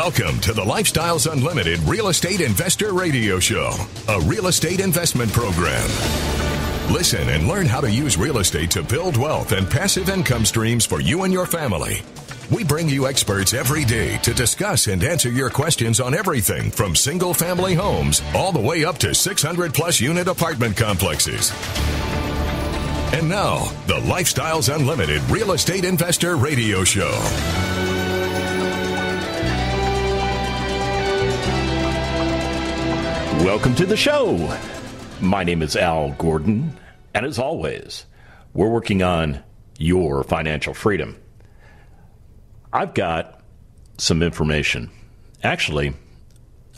Welcome to the Lifestyles Unlimited Real Estate Investor Radio Show, a real estate investment program. Listen and learn how to use real estate to build wealth and passive income streams for you and your family. We bring you experts every day to discuss and answer your questions on everything from single-family homes all the way up to 600-plus unit apartment complexes. And now, the Lifestyles Unlimited Real Estate Investor Radio Show. Welcome to the show. My name is Al Gordon, and as always, we're working on your financial freedom. I've got some information. Actually,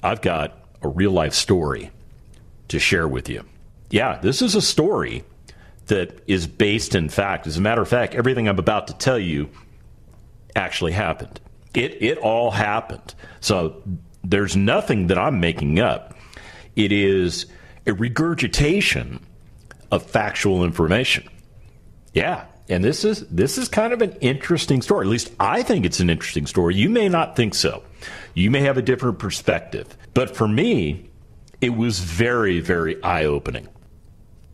I've got a real-life story to share with you. Yeah, this is a story that is based in fact. As a matter of fact, everything I'm about to tell you actually happened. It all happened. So there's nothing that I'm making up. It is a regurgitation of factual information. Yeah, and this is kind of an interesting story. At least I think it's an interesting story. You may not think so. You may have a different perspective. But for me, it was very, very eye-opening.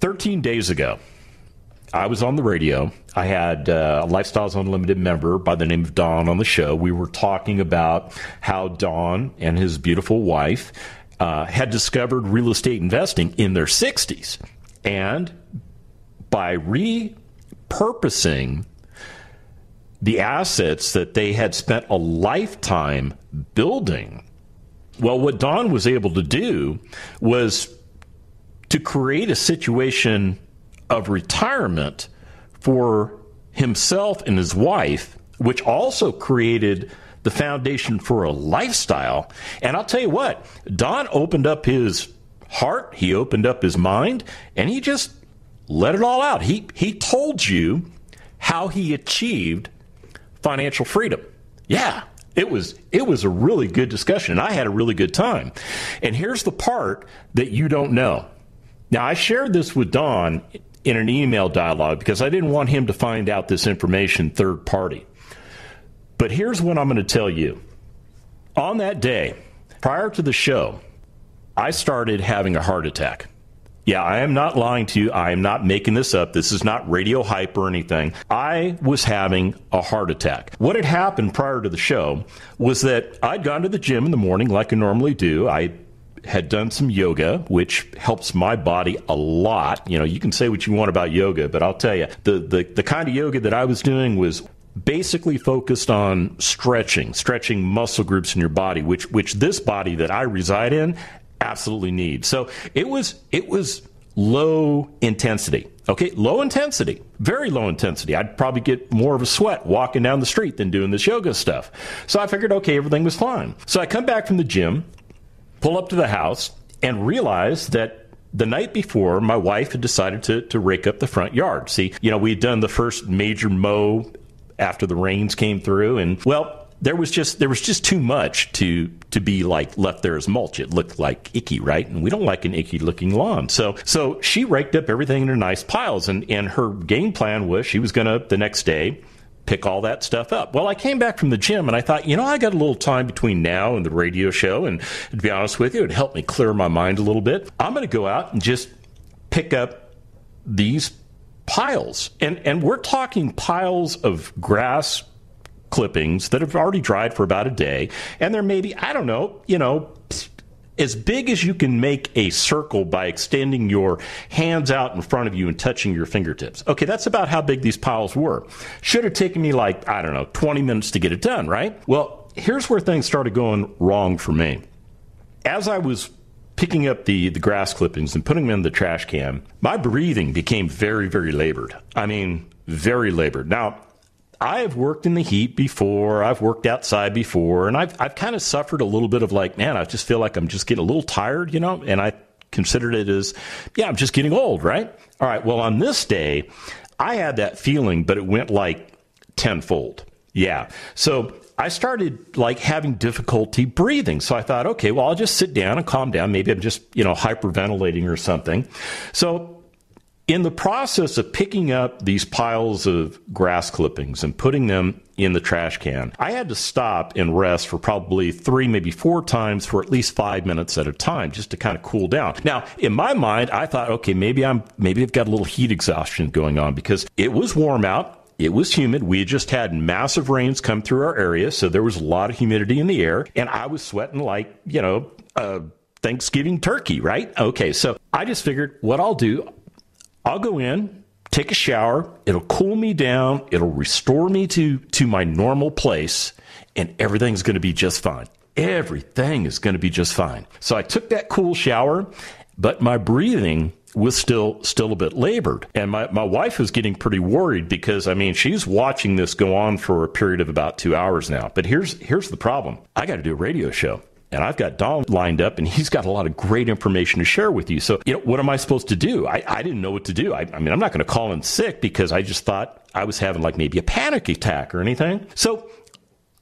13 days ago, I was on the radio. I had a Lifestyles Unlimited member by the name of Don on the show. We were talking about how Don and his beautiful wife had discovered real estate investing in their 60s. And by repurposing the assets that they had spent a lifetime building, well, what Don was able to do was to create a situation of retirement for himself and his wife, which also created the foundation for a lifestyle. And I'll tell you what, Don opened up his heart, he opened up his mind, and he just let it all out. He told you how he achieved financial freedom. Yeah, it was a really good discussion, and I had a really good time. And here's the part that you don't know. Now, I shared this with Don in an email dialogue because I didn't want him to find out this information third party. But here's what I'm going to tell you. On that day, prior to the show, I started having a heart attack. Yeah, I am not lying to you. I am not making this up. This is not radio hype or anything. I was having a heart attack. What had happened prior to the show was that I'd gone to the gym in the morning like I normally do. I had done some yoga, which helps my body a lot. You know, you can say what you want about yoga, but I'll tell you, the kind of yoga that I was doing was basically focused on stretching muscle groups in your body, which this body that I reside in absolutely needs. So it was low intensity. Okay, low intensity, very low intensity. I'd probably get more of a sweat walking down the street than doing this yoga stuff. So I figured, okay, everything was fine. So I come back from the gym, pull up to the house, and realize that the night before, my wife had decided to rake up the front yard. See, you know, we had done the first major mow after the rains came through, and well, there was just too much to be like left there as mulch. It looked like icky, right? And we don't like an icky looking lawn. So she raked up everything into nice piles, and her game plan was she was gonna the next day pick all that stuff up. Well, I came back from the gym and I thought, you know, I got a little time between now and the radio show, and to be honest with you, it helped me clear my mind a little bit. I'm going to go out and just pick up these piles. And we're talking piles of grass clippings that have already dried for about a day. And they're maybe, I don't know, you know, as big as you can make a circle by extending your hands out in front of you and touching your fingertips. Okay, that's about how big these piles were. Should have taken me like, I don't know, 20 minutes to get it done, right? Well, here's where things started going wrong for me. As I was picking up the grass clippings and putting them in the trash can, my breathing became very, very labored. I mean, very labored. Now, I have worked in the heat before. I've worked outside before, and I've kind of suffered a little bit of like, man, I just feel like I'm just getting a little tired, you know, and I considered it as, yeah, I'm just getting old, right? All right, well, on this day, I had that feeling, but it went like tenfold. Yeah. So I started like having difficulty breathing. So I thought, okay, well, I'll just sit down and calm down. Maybe I'm just, you know, hyperventilating or something. So in the process of picking up these piles of grass clippings and putting them in the trash can, I had to stop and rest for probably 3, maybe 4 times for at least 5 minutes at a time, just to kind of cool down. Now, in my mind, I thought, okay, maybe I've got a little heat exhaustion going on, because it was warm out. It was humid. We had just had massive rains come through our area, so there was a lot of humidity in the air, and I was sweating like, Thanksgiving turkey, right? Okay, so I just figured what I'll do, I'll go in, take a shower, it'll cool me down, it'll restore me to my normal place, and everything's going to be just fine. Everything is going to be just fine. So I took that cool shower, but my breathing was still a bit labored. And my wife was getting pretty worried because, she's watching this go on for a period of about 2 hours now. But here's the problem. I got to do a radio show. And I've got Don lined up, and he's got a lot of great information to share with you. So, what am I supposed to do? I didn't know what to do. I'm not going to call in sick because I just thought I was having like maybe a panic attack or anything. So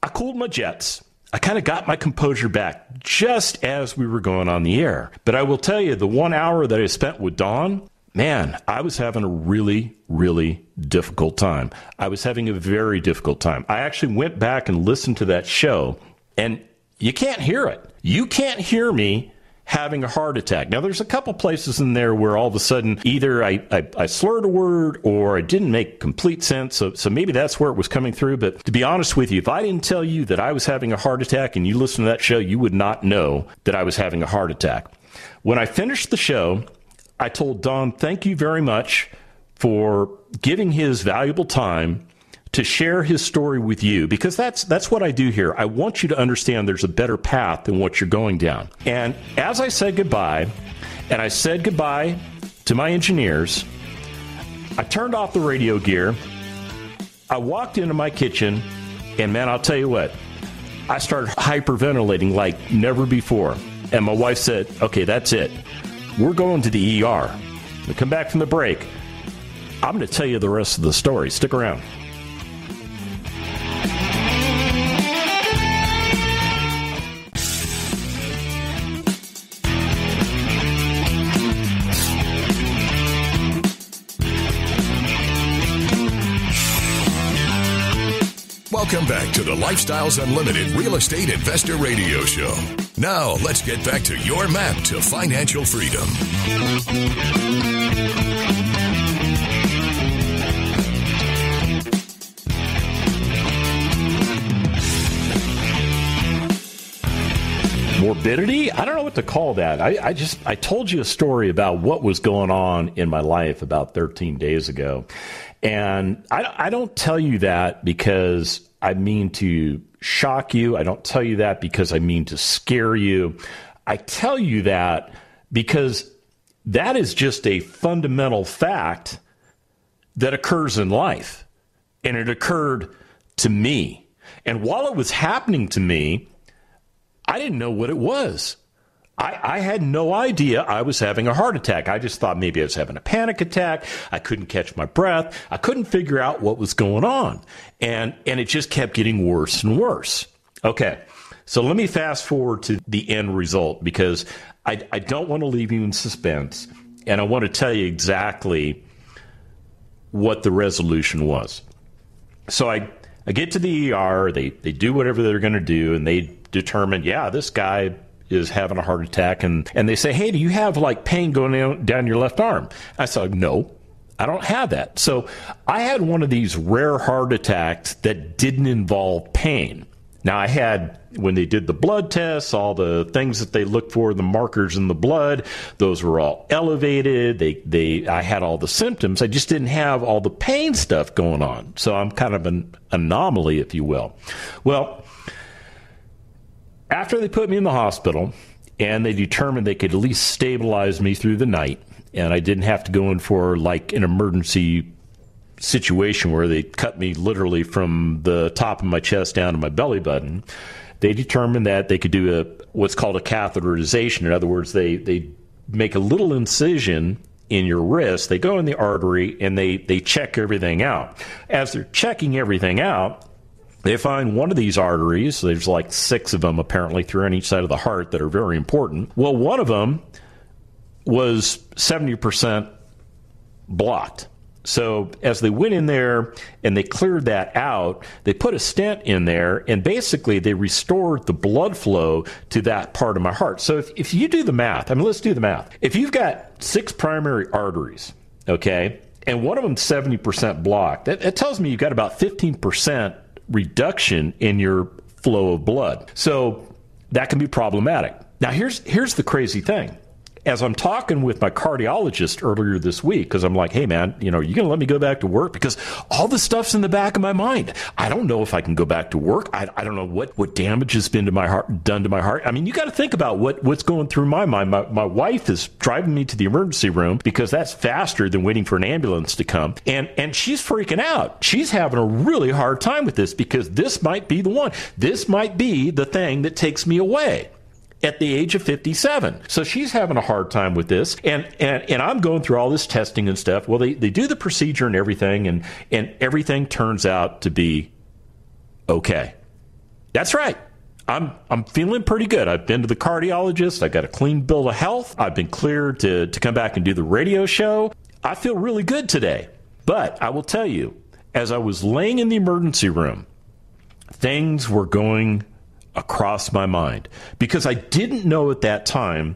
I cooled my jets. I kind of got my composure back just as we were going on the air. But I will tell you, the 1 hour that I spent with Dawn, man, I was having a really, really difficult time. I was having a very difficult time. I actually went back and listened to that show, and you can't hear it. You can't hear me having a heart attack. Now, there's a couple places in there where all of a sudden either I slurred a word or I didn't make complete sense. So maybe that's where it was coming through. But to be honest with you, if I didn't tell you that I was having a heart attack and you listen to that show, you would not know that I was having a heart attack. When I finished the show, I told Don, thank you very much for giving his valuable time to share his story with you, because that's what I do here. I want you to understand there's a better path than what you're going down. And as I said goodbye, and I said goodbye to my engineers, I turned off the radio gear, I walked into my kitchen, and man, I'll tell you what, I started hyperventilating like never before. And my wife said, okay, that's it. We're going to the ER. When we come back from the break, I'm going to tell you the rest of the story. Stick around. Welcome back to the Lifestyles Unlimited Real Estate Investor Radio Show. Now, let's get back to your map to financial freedom. Morbidity? I don't know what to call that. I told you a story about what was going on in my life about 13 days ago. And I don't tell you that because I mean to shock you. I don't tell you that because I mean to scare you. I tell you that because that is just a fundamental fact that occurs in life. And it occurred to me. And while it was happening to me, I didn't know what it was. I had no idea I was having a heart attack. I just thought maybe I was having a panic attack. I couldn't catch my breath. I couldn't figure out what was going on. And it just kept getting worse and worse. Okay, so let me fast forward to the end result, because I don't want to leave you in suspense. And I want to tell you exactly what the resolution was. So I get to the ER. They do whatever they're going to do, and they determine, yeah, this guy is having a heart attack, and they say, hey, do you have like pain going down your left arm? I said, no, I don't have that. So I had one of these rare heart attacks that didn't involve pain. Now, I had, when they did the blood tests, all the things that they look for, the markers in the blood, those were all elevated. I had all the symptoms. I just didn't have all the pain stuff going on. So I'm kind of an anomaly, if you will. Well, after they put me in the hospital and they determined they could at least stabilize me through the night, and I didn't have to go in for like an emergency situation where they cut me literally from the top of my chest down to my belly button, they determined that they could do what's called a catheterization. In other words, they make a little incision in your wrist, they go in the artery, and they check everything out. As they're checking everything out, they find one of these arteries, there's like 6 of them apparently through on each side of the heart that are very important. Well, one of them was 70% blocked. So as they went in there and they cleared that out, they put a stent in there, and basically they restored the blood flow to that part of my heart. So if you do the math, let's do the math. If you've got 6 primary arteries, okay, and one of them 70% blocked, that tells me you've got about 15% reduction in your flow of blood. So that can be problematic. Now, here's the crazy thing. As I'm talking with my cardiologist earlier this week, because I'm like, hey, man, are you going to let me go back to work? Because all the stuff's in the back of my mind. I don't know if I can go back to work. I don't know what damage has been to my heart, done to my heart. You got to think about what's going through my mind. My wife is driving me to the emergency room because that's faster than waiting for an ambulance to come. And she's freaking out. She's having a really hard time with this because this might be the one. This might be the thing that takes me away at the age of 57. So she's having a hard time with this. And I'm going through all this testing and stuff. Well, they do the procedure and everything, and everything turns out to be okay. That's right. I'm feeling pretty good. I've been to the cardiologist. I got a clean bill of health. I've been cleared to come back and do the radio show. I feel really good today. But I will tell you, as I was laying in the emergency room, things were going across my mind because I didn't know at that time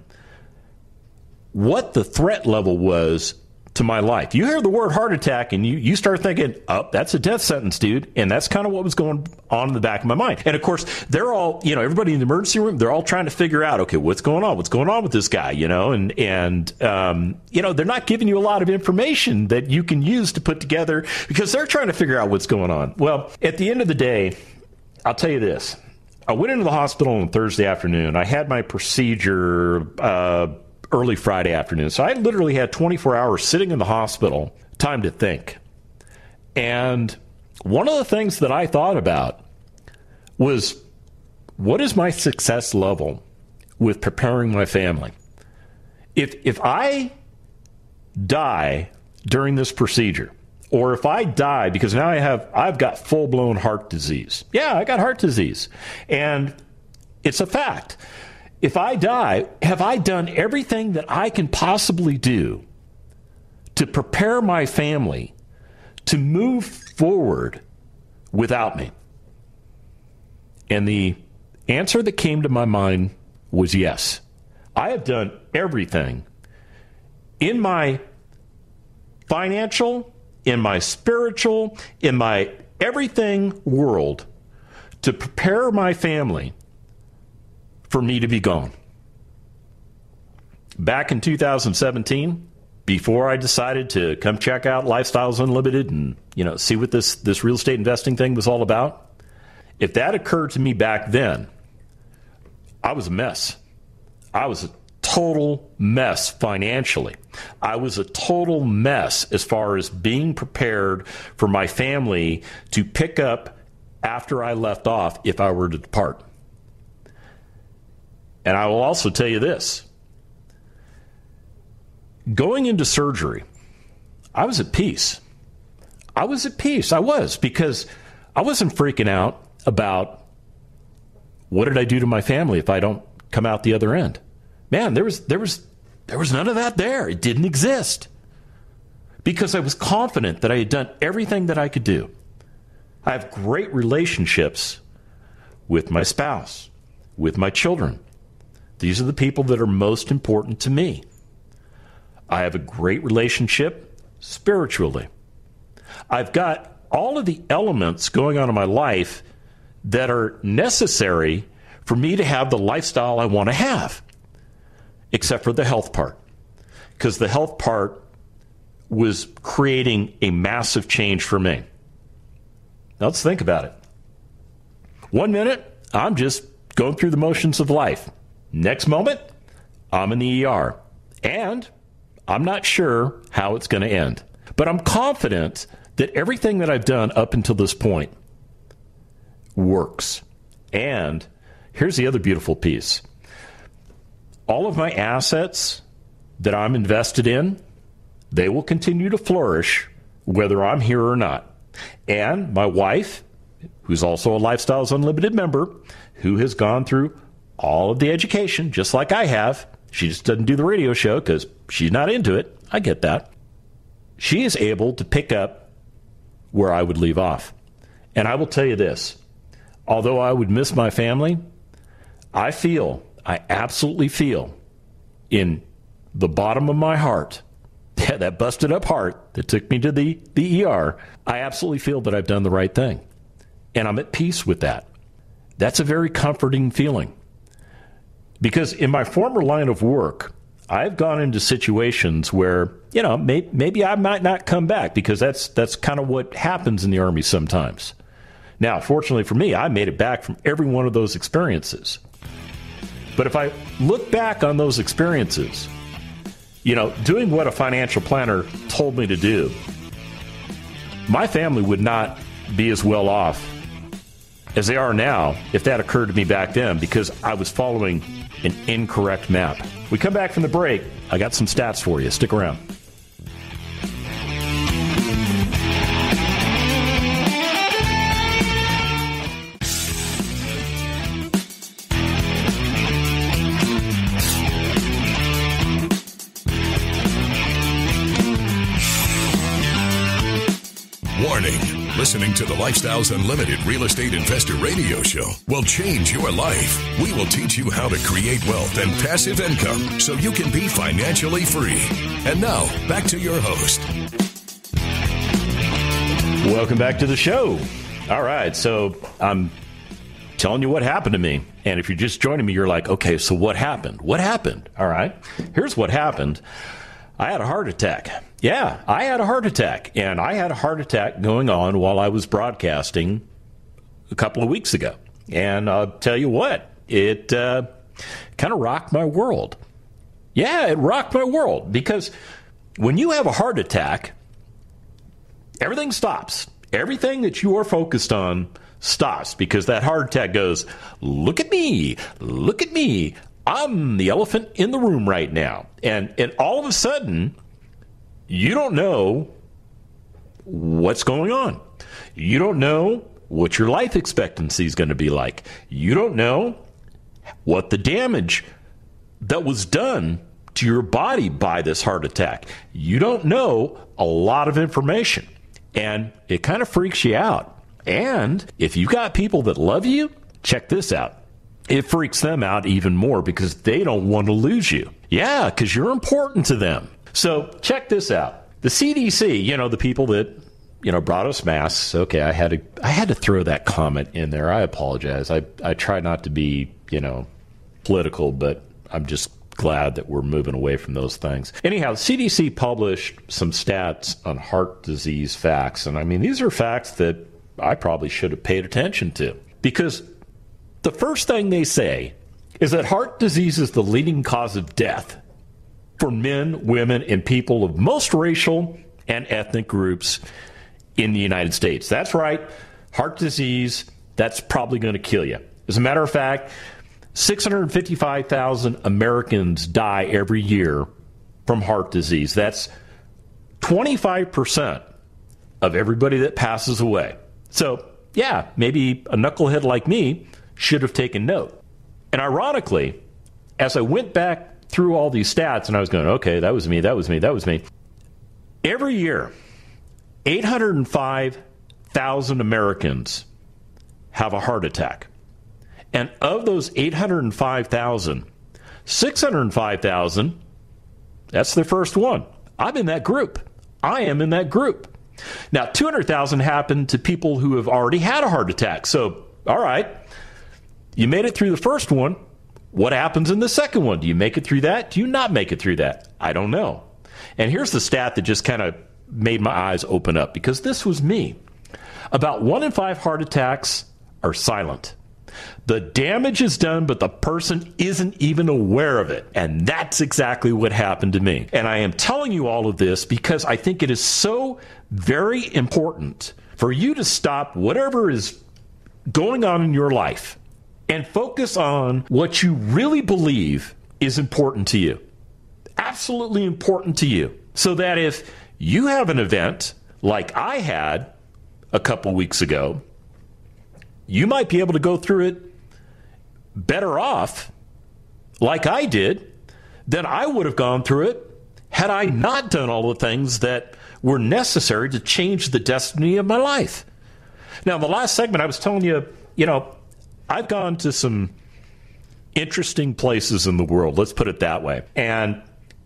what the threat level was to my life. You hear the word heart attack and you start thinking, oh, that's a death sentence, dude. And that's kind of what was going on in the back of my mind. And of course, they're all, everybody in the emergency room, they're all trying to figure out, okay, what's going on? What's going on with this guy? And they're not giving you a lot of information that you can use to put together because they're trying to figure out what's going on. Well, at the end of the day, I'll tell you this. I went into the hospital on Thursday afternoon. I had my procedure early Friday afternoon. So I literally had 24 hours sitting in the hospital, time to think. And one of the things that I thought about was, what is my success level with preparing my family? If I die during this procedure, or if I die, because now I've got full-blown heart disease. Yeah, I got heart disease. And it's a fact. If I die, have I done everything that I can possibly do to prepare my family to move forward without me? And the answer that came to my mind was yes. I have done everything in my financial, in my spiritual, in my everything world to prepare my family for me to be gone. Back in 2017, before I decided to come check out Lifestyles Unlimited and, see what this real estate investing thing was all about, if that occurred to me back then, I was a mess. I was a total mess financially. I was a total mess as far as being prepared for my family to pick up after I left off if I were to depart. And I will also tell you this. Going into surgery, I was at peace. I was at peace. I was, because I wasn't freaking out about what did I do to my family if I don't come out the other end. Man, there was none of that there. It didn't exist. Because I was confident that I had done everything that I could do. I have great relationships with my spouse, with my children. These are the people that are most important to me. I have a great relationship spiritually. I've got all of the elements going on in my life that are necessary for me to have the lifestyle I want to have. Except for the health part. Because the health part was creating a massive change for me. Now let's think about it. 1 minute, I'm just going through the motions of life. Next moment, I'm in the ER. And I'm not sure how it's going to end. But I'm confident that everything that I've done up until this point works. And here's the other beautiful piece. All of my assets that I'm invested in, they will continue to flourish whether I'm here or not. And my wife, who's also a Lifestyles Unlimited member, who has gone through all of the education, just like I have. She just doesn't do the radio show because she's not into it. I get that. she is able to pick up where I would leave off. And I will tell you this, although I would miss my family, I absolutely feel in the bottom of my heart, that busted up heart that took me to the ER, I absolutely feel that I've done the right thing. And I'm at peace with that. That's a very comforting feeling. Because in my former line of work, I've gone into situations where, maybe I might not come back, because that's kind of what happens in the Army sometimes. Now, fortunately for me, I made it back from every one of those experiences. But if I look back on those experiences, doing what a financial planner told me to do, my family would not be as well off as they are now if that occurred to me back then, because I was following an incorrect map. We come back from the break. I got some stats for you. Stick around. Warning. Listening to the Lifestyles Unlimited Real Estate Investor Radio Show will change your life. We will teach you how to create wealth and passive income so you can be financially free. And now, back to your host. Welcome back to the show. All right, so I'm telling you what happened to me. And if you're just joining me, you're like, okay, so what happened? What happened? All right, here's what happened. I had a heart attack. Yeah, I had a heart attack. And I had a heart attack going on while I was broadcasting a couple of weeks ago. And I'll tell you what, it kind of rocked my world. Yeah, it rocked my world. Because when you have a heart attack, everything stops. Everything that you are focused on stops, because that heart attack goes, look at me, look at me. I'm the elephant in the room right now. And all of a sudden, you don't know what's going on. You don't know what your life expectancy is going to be like. You don't know what the damage that was done to your body by this heart attack. You don't know a lot of information, and it kind of freaks you out. And if you've got people that love you, check this out. It freaks them out even more, because they don't want to lose you. Yeah, because you're important to them. So check this out. The CDC, the people that, brought us masks. Okay, I had to throw that comment in there. I apologize. I try not to be, political, but I'm just glad that we're moving away from those things. Anyhow, the CDC published some stats on heart disease facts. And I mean, these are facts that I probably should have paid attention to, because the first thing they say is that heart disease is the leading cause of death for men, women, and people of most racial and ethnic groups in the United States. That's right. Heart disease, that's probably going to kill you. As a matter of fact, 655,000 Americans die every year from heart disease. That's 25% of everybody that passes away. So, yeah, maybe a knucklehead like me should have taken note. And ironically, as I went back through all these stats and I was going, okay, that was me. Every year, 805,000 Americans have a heart attack. And of those 805,000, 605,000, that's their first one. I'm in that group. I am in that group. Now, 200,000 happened to people who have already had a heart attack. So, all right. You made it through the first one. What happens in the second one? Do you make it through that? Do you not make it through that? I don't know. And here's the stat that just kind of made my eyes open up, because this was me. About 1 in 5 heart attacks are silent. The damage is done, but the person isn't even aware of it. And that's exactly what happened to me. And I am telling you all of this because I think it is so very important for you to stop whatever is going on in your life and focus on what you really believe is important to you. Absolutely important to you. So that if you have an event like I had a couple weeks ago, you might be able to go through it better off, like I did, than I would have gone through it had I not done all the things that were necessary to change the destiny of my life. Now, in the last segment, I was telling you, I've gone to some interesting places in the world. Let's put it that way. And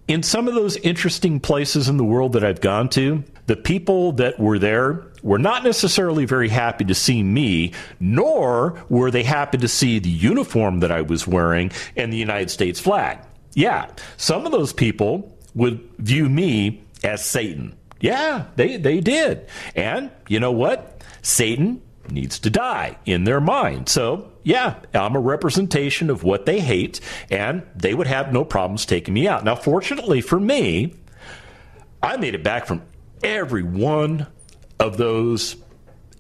in some of those interesting places in the world that I've gone to, the people that were there were not necessarily very happy to see me, nor were they happy to see the uniform that I was wearing and the United States flag. Yeah, some of those people would view me as Satan. Yeah, they did. And you know what? Satan needs to die in their mind. So, yeah, I'm a representation of what they hate, and they would have no problems taking me out. Now, fortunately for me, I made it back from every one of those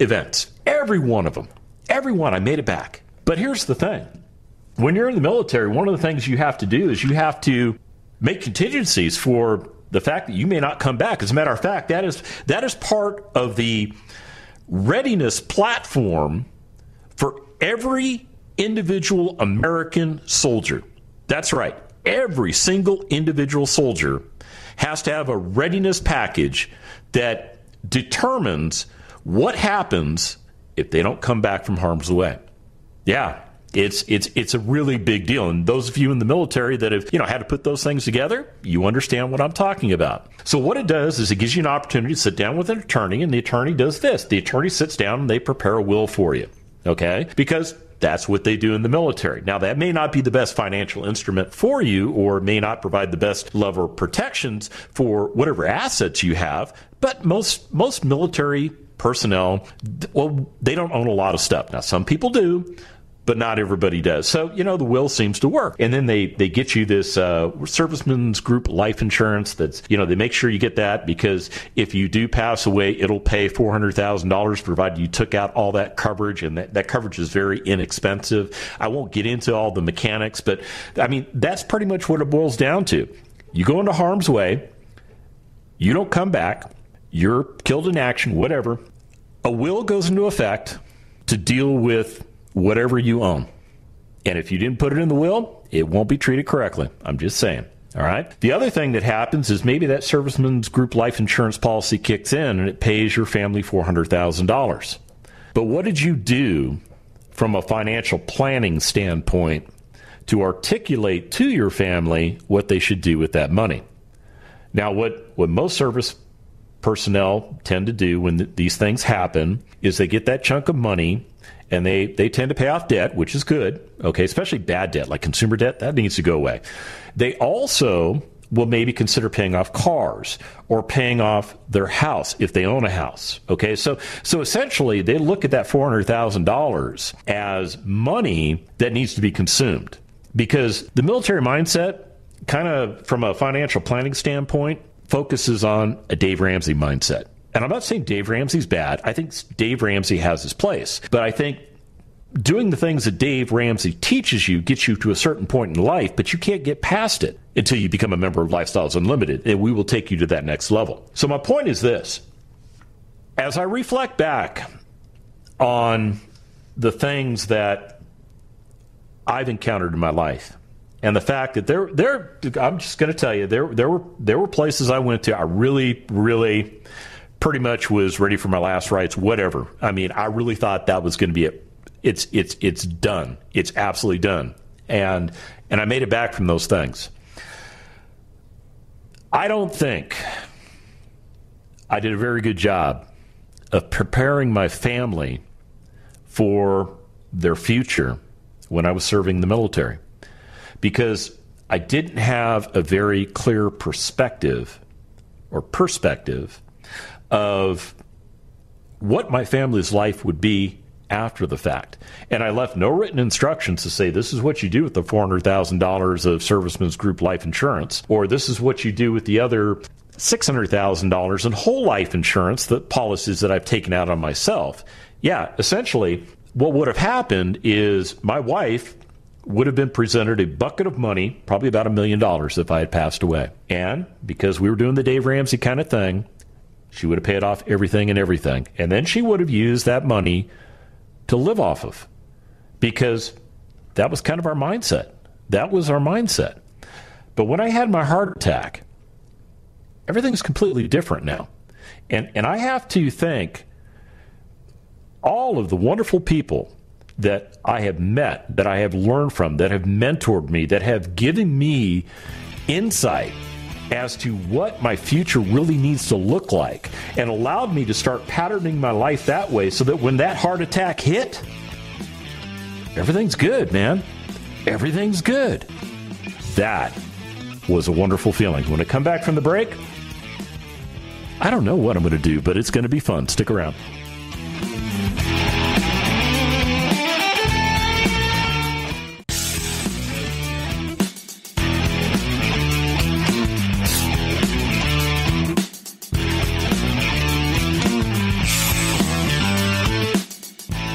events. Every one of them. Every one, I made it back. But here's the thing. When you're in the military, one of the things you have to do is you have to make contingencies for the fact that you may not come back. As a matter of fact, that is part of the readiness platform for every individual American soldier. That's right. Every single individual soldier has to have a readiness package that determines what happens if they don't come back from harm's way. Yeah, it's a really big deal. And those of you in the military that have, had to put those things together, you understand what I'm talking about. So what it does is it gives you an opportunity to sit down with an attorney, and the attorney does this. The attorney sits down and they prepare a will for you, okay? Because that's what they do in the military. Now, that may not be the best financial instrument for you, or may not provide the best level of protections for whatever assets you have, but most military personnel, well, they don't own a lot of stuff. Now, some people do, but not everybody does. So, the will seems to work. And then they get you this servicemen's group life insurance that's, they make sure you get that, because if you do pass away, it'll pay $400,000 provided you took out all that coverage, and that coverage is very inexpensive. I won't get into all the mechanics, but that's pretty much what it boils down to. You go into harm's way, you don't come back, you're killed in action, whatever. A will goes into effect to deal with whatever you own. And if you didn't put it in the will, it won't be treated correctly. I'm just saying. All right. The other thing that happens is maybe that serviceman's group life insurance policy kicks in and it pays your family $400,000. But what did you do from a financial planning standpoint to articulate to your family what they should do with that money? Now, what most service personnel tend to do when these things happen is they get that chunk of money, and they tend to pay off debt, which is good, okay, especially bad debt, like consumer debt. That needs to go away. They also will maybe consider paying off cars or paying off their house if they own a house, okay? So essentially, they look at that $400,000 as money that needs to be consumed, because the military mindset, kind of from a financial planning standpoint, focuses on a Dave Ramsey mindset. And I'm not saying Dave Ramsey's bad. I think Dave Ramsey has his place. But I think doing the things that Dave Ramsey teaches you gets you to a certain point in life, but you can't get past it until you become a member of Lifestyles Unlimited, and we will take you to that next level. So my point is this. As I reflect back on the things that I've encountered in my life, and the fact that I'm just going to tell you, there were places I went to, I really pretty much was ready for my last rites, whatever. I really thought that was going to be it. It's done. It's absolutely done. And I made it back from those things. I don't think I did a very good job of preparing my family for their future when I was serving the military, because I didn't have a very clear perspective of what my family's life would be after the fact. And I left no written instructions to say, this is what you do with the $400,000 of servicemen's group life insurance, or this is what you do with the other $600,000 in whole life insurance, the policies that I've taken out on myself. Yeah, essentially, what would have happened is my wife would have been presented a bucket of money, probably about $1 million if I had passed away. And because we were doing the Dave Ramsey kind of thing, she would have paid off everything. And then she would have used that money to live off of, because that was kind of our mindset. That was our mindset. But when I had my heart attack, everything's completely different now. And I have to thank all of the wonderful people that I have met, that I have learned from, that have mentored me, that have given me insight as to what my future really needs to look like, and allowed me to start patterning my life that way so that when that heart attack hit, everything's good, man. Everything's good. That was a wonderful feeling. When I come back from the break, I don't know what I'm going to do, but it's going to be fun. Stick around.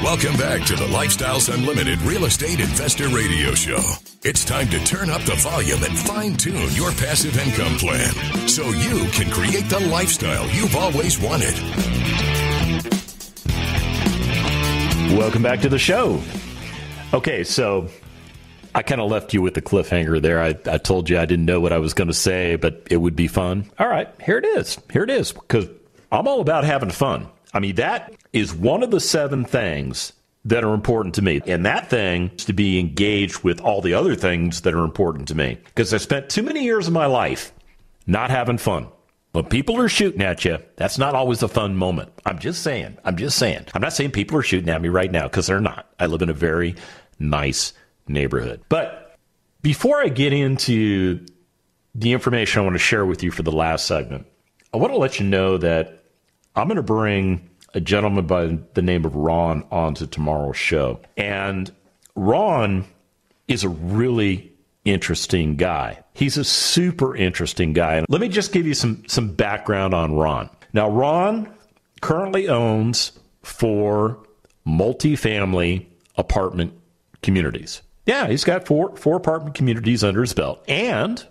Welcome back to the Lifestyles Unlimited Real Estate Investor Radio Show. It's time to turn up the volume and fine-tune your passive income plan so you can create the lifestyle you've always wanted. Welcome back to the show. Okay, so I kind of left you with the cliffhanger there. I told you I didn't know what I was going to say, but it would be fun. All right, here it is. Here it is, because I'm all about having fun. I mean, that is one of the 7 things that are important to me. And that thing is to be engaged with all the other things that are important to me. Because I spent too many years of my life not having fun. When people are shooting at you, that's not always a fun moment. I'm just saying. I'm not saying people are shooting at me right now, because they're not. I live in a very nice neighborhood. But before I get into the information I want to share with you for the last segment, I want to let you know that I'm going to bring a gentleman by the name of Ron onto tomorrow's show. And Ron is a really interesting guy. He's a super interesting guy. And let me just give you some background on Ron. Now, Ron currently owns 4 multifamily apartment communities. Yeah, he's got four apartment communities under his belt. And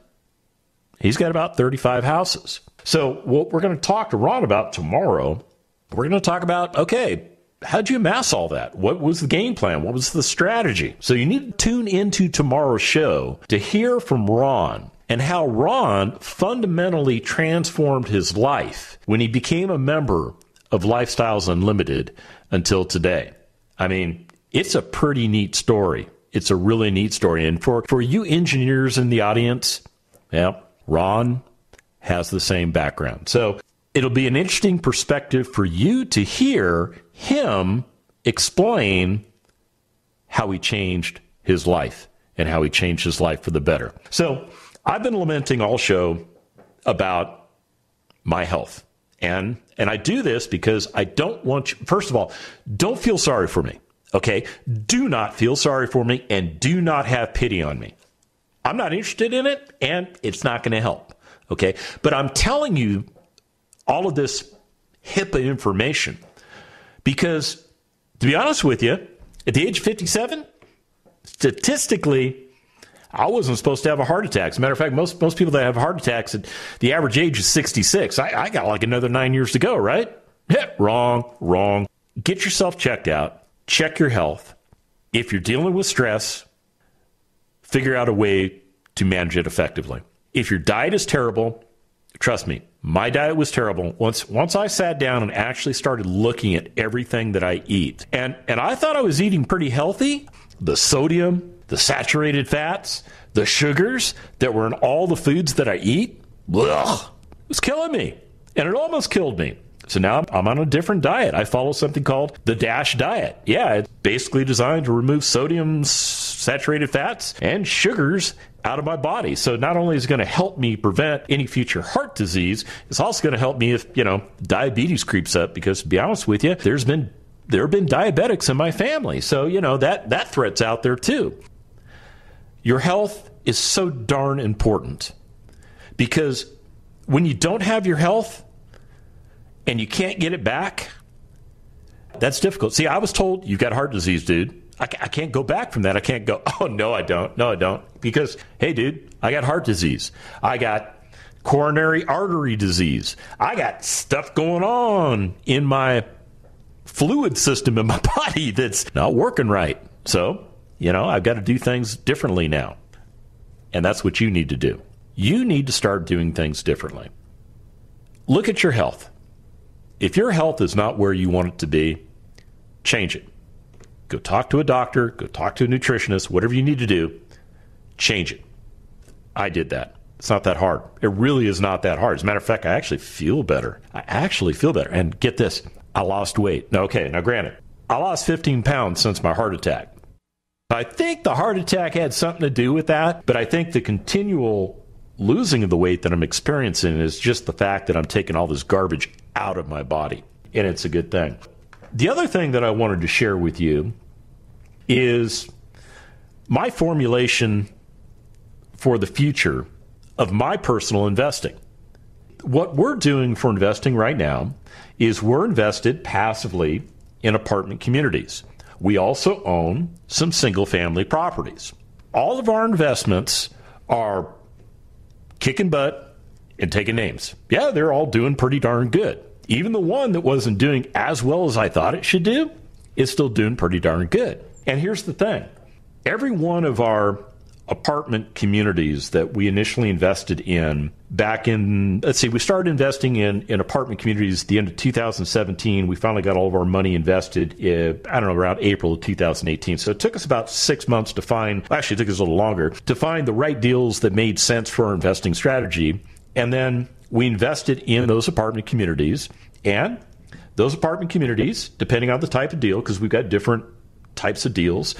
he's got about 35 houses. So what we're going to talk to Ron about tomorrow, we're going to talk about, okay, how'd you amass all that? What was the game plan? What was the strategy? So you need to tune into tomorrow's show to hear from Ron and how Ron fundamentally transformed his life when he became a member of Lifestyles Unlimited until today. I mean, it's a pretty neat story. It's a really neat story. And for you engineers in the audience, yeah, Ron has the same background. So it'll be an interesting perspective for you to hear him explain how he changed his life and how he changed his life for the better. So I've been lamenting all show about my health. And I do this because I don't want you, first of all, don't feel sorry for me. Okay? Do not feel sorry for me, and do not have pity on me. I'm not interested in it, and it's not going to help. Okay, but I'm telling you all of this HIPAA information because, to be honest with you, at the age of 57, statistically, I wasn't supposed to have a heart attack. As a matter of fact, most people that have heart attacks at the average age is 66. I got like another 9 years to go, right? Yeah, wrong. Get yourself checked out. Check your health. If you're dealing with stress, figure out a way to manage it effectively. If your diet is terrible, trust me, my diet was terrible. Once I sat down and actually started looking at everything that I eat, and I thought I was eating pretty healthy, the sodium, the saturated fats, the sugars that were in all the foods that I eat, ugh, it was killing me. And it almost killed me. So now I'm on a different diet. I follow something called the DASH diet. Yeah, it's basically designed to remove sodium, saturated fats, and sugars out of my body. So not only is it going to help me prevent any future heart disease, it's also going to help me if, diabetes creeps up, because to be honest with you, there have been diabetics in my family. So, that threat's out there too. Your health is so darn important, because when you don't have your health and you can't get it back, that's difficult. See, I was told, you've got heart disease, dude. I can't go back from that. I can't go, oh, no, I don't. No, I don't. Because, hey, dude, I got heart disease. I got coronary artery disease. I got stuff going on in my fluid system in my body that's not working right. So, I've got to do things differently now. And that's what you need to do. You need to start doing things differently. look at your health. If your health is not where you want it to be, change it. Go talk to a doctor, go talk to a nutritionist, whatever you need to do, change it. I did that. It's not that hard. It really is not that hard. As a matter of fact, I actually feel better. And get this, I lost weight. Now, okay, now granted, I lost 15 pounds since my heart attack. I think the heart attack had something to do with that, but I think the continual losing of the weight that I'm experiencing is just the fact that I'm taking all this garbage out of my body, and it's a good thing. The other thing that I wanted to share with you is my formulation for the future of my personal investing. What we're doing for investing right now is we're invested passively in apartment communities. We also own some single-family properties. All of our investments are kicking butt and taking names. Yeah, they're all doing pretty darn good. Even the one that wasn't doing as well as I thought it should do is still doing pretty darn good. And here's the thing. Every one of our apartment communities that we initially invested in back in, we started investing in apartment communities at the end of 2017. We finally got all of our money invested, around April of 2018. So it took us about 6 months to find, actually it took us a little longer, to find the right deals that made sense for our investing strategy. And then we invested in those apartment communities. And those apartment communities, depending on the type of deal, because we've got different types of deals.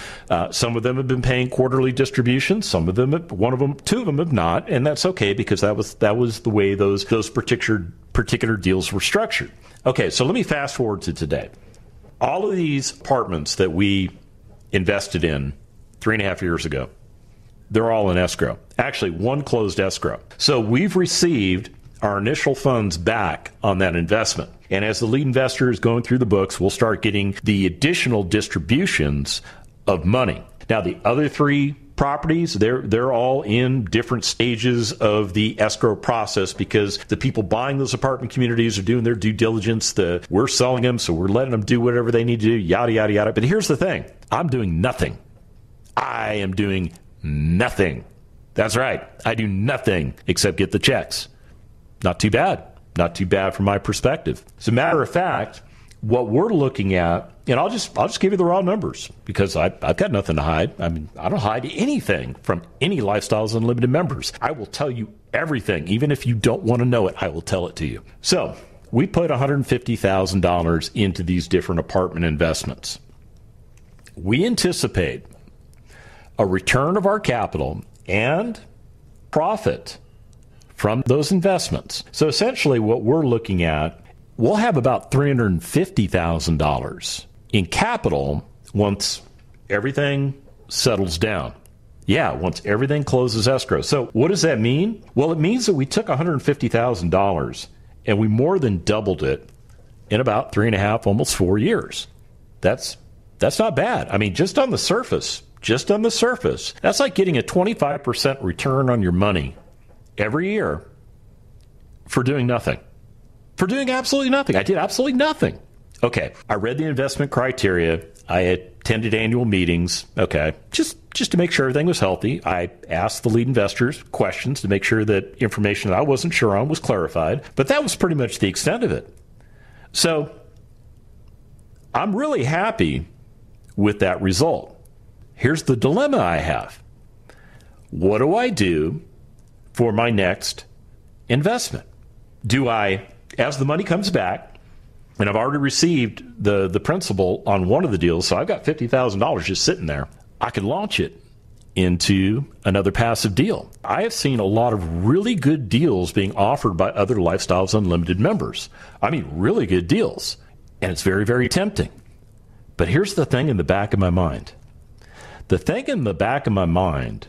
Some of them have been paying quarterly distributions. Some of them, two of them have not, and that's okay because that was the way those particular deals were structured. Okay, so let me fast forward to today. All of these apartments that we invested in 3.5 years ago, they're all in escrow. Actually, one closed escrow. So we've received our initial funds back on that investment. And as the lead investor is going through the books, we'll start getting the additional distributions of money. Now, the other 3 properties, they're all in different stages of the escrow process because the people buying those apartment communities are doing their due diligence. We're selling them, so we're letting them do whatever they need to do, yada, yada, yada. But here's the thing. I'm doing nothing. I am doing nothing. That's right. I do nothing except get the checks. Not too bad. Not too bad from my perspective. As a matter of fact, what we're looking at, and I'll just give you the raw numbers because I've got nothing to hide. I mean, I don't hide anything from any Lifestyles Unlimited members. I will tell you everything. Even if you don't want to know it, I will tell it to you. So we put $150,000 into these different apartment investments. We anticipate a return of our capital and profit from those investments. So essentially what we're looking at, we'll have about $350,000 in capital once everything settles down. Yeah, once everything closes escrow. So what does that mean? Well, it means that we took $150,000 and we more than doubled it in about 3.5, almost 4 years. That's not bad. I mean, just on the surface, that's like getting a 25% return on your money every year for doing nothing. For doing absolutely nothing. I did absolutely nothing. Okay, I read the investment criteria. I attended annual meetings. Okay, just to make sure everything was healthy. I asked the lead investors questions to make sure that information that I wasn't sure on was clarified. But that was pretty much the extent of it. So I'm really happy with that result. Here's the dilemma I have. What do I do for my next investment? Do I, as the money comes back, and I've already received the principal on one of the deals, so I've got $50,000 just sitting there, I could launch it into another passive deal. I have seen a lot of really good deals being offered by other Lifestyles Unlimited members. I mean, really good deals. And it's very, very tempting. But here's the thing in the back of my mind. The thing in the back of my mind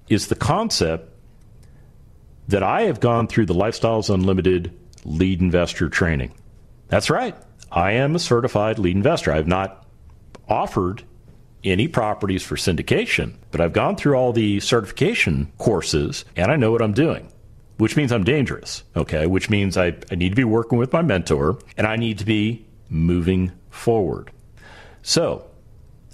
is the concept that I have gone through the Lifestyles Unlimited lead investor training. That's right. I am a certified lead investor. I have not offered any properties for syndication, but I've gone through all the certification courses and I know what I'm doing, which means I'm dangerous. Okay. Which means I need to be working with my mentor and I need to be moving forward. So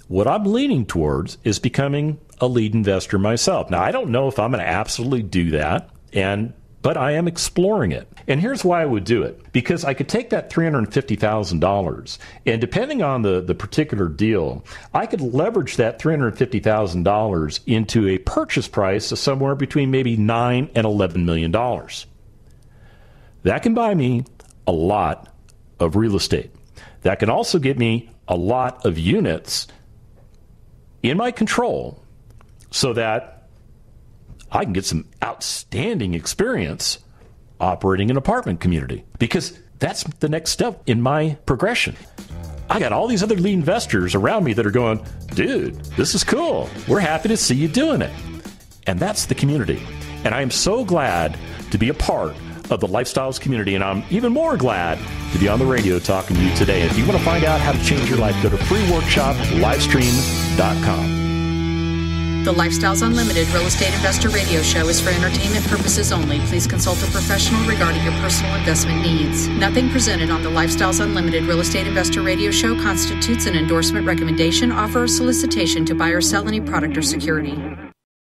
what I'm leaning towards is becoming a lead investor myself. Now, I don't know if I'm going to absolutely do that. And but I am exploring it. And here's why I would do it. Because I could take that $350,000, and depending on the particular deal, I could leverage that $350,000 into a purchase price of somewhere between maybe $9 and $11 million. That can buy me a lot of real estate. That can also get me a lot of units in my control so that I can get some outstanding experience operating an apartment community, because that's the next step in my progression. I got all these other lead investors around me that are going, dude, this is cool. We're happy to see you doing it. And that's the community. And I am so glad to be a part of the Lifestyles community, and I'm even more glad to be on the radio talking to you today. And if you want to find out how to change your life, go to freeworkshoplivestream.com. The Lifestyles Unlimited Real Estate Investor Radio Show is for entertainment purposes only. Please consult a professional regarding your personal investment needs. Nothing presented on the Lifestyles Unlimited Real Estate Investor Radio Show constitutes an endorsement, recommendation, offer, or solicitation to buy or sell any product or security.